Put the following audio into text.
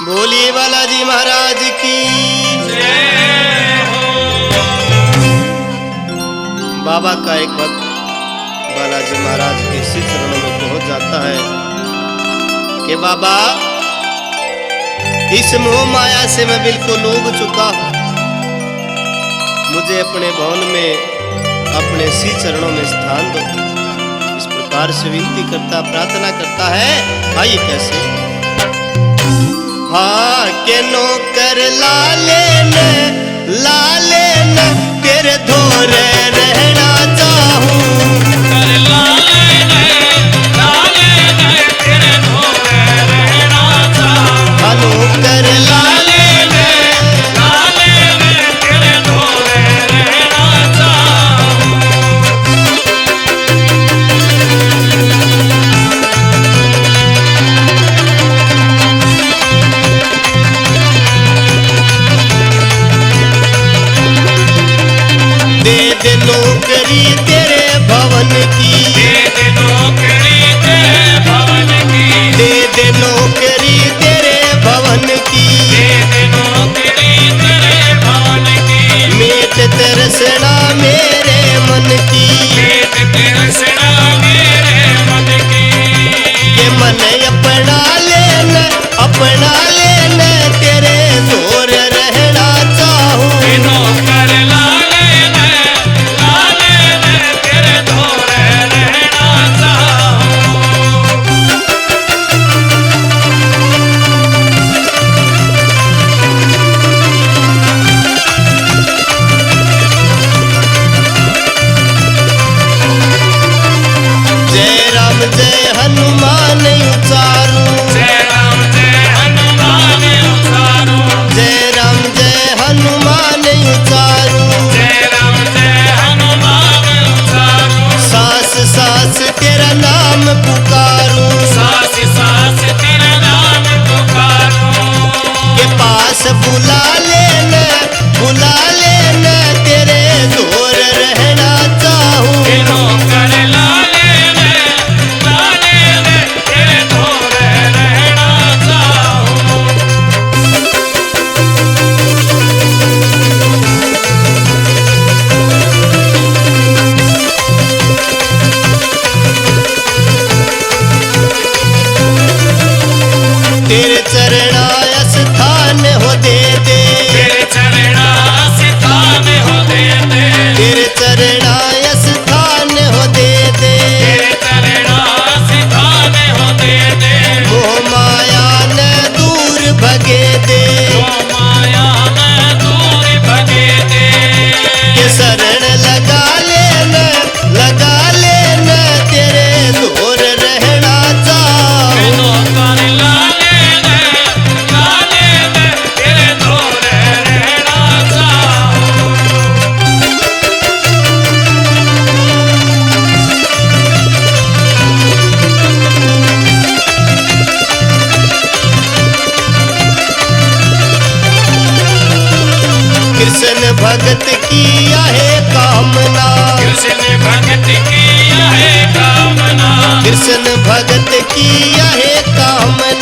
बोलिए बालाजी महाराज की जय हो। बाबा का एक भक्त बालाजी महाराज के श्री चरणों में पहुंच जाता है कि बाबा, इस मोह माया से मैं बिल्कुल उब चुका हूं, मुझे अपने भवन में अपने श्री चरणों में स्थान दो। इस प्रकार से विनती करता, प्रार्थना करता है। आइए कैसे? हाँ के नौकर लाले न तेरे धोरे रहना चाहूं, कर लाले न तेरे धोरे रहना चाहूं, हाँ नौकर लाले न तेरे धोरे रहना चाहूं। दे दे नौकरी तेरे भवन की, दे दे नौकरी तेरे भवन की, दे दे नौकरी तेरे भवन की, दे दे नौकरी तेरे भवन की, मेट तरसना मेरे मन की, मेट तरसना मेरे मन की, के मन अपना लेना तेरे दूर रहना चाहूं, नौकर लाले न तेरे धोरे रहना चाहूं। जय राम जय हनुमान उचारूं, जय राम जय हनुमान उचारूं, जय राम जय हनुमान उचारूं, जय राम जय हनुमान उचारूं, सास सास तेरा नाम पुकारूं, सास सास तेरा नाम पुकारूं, के पास बुला लेना तेरे दूर रहना चाहूं, नौकर लाले न तेरे धोरे रहना चाहूं। तेरे चरणा स्थान हो दे दे, तेरे चरणा स्थान हो दे दे, तेरे चरणा स्थान हो दे दे, तेरे चरणा स्थान हो दे दे, मोह माया न दूर भगे दे, मोह माया न दूर भगे दे, के शरण लगा लेना तेरे दूर रहना चाहूं, नौकर लाले न तेरे धोरे रहना चाहूं। कृष्ण भगत किया है कामना, कृष्ण भगत किया है कामना, कृष्ण भगत किया है कामना,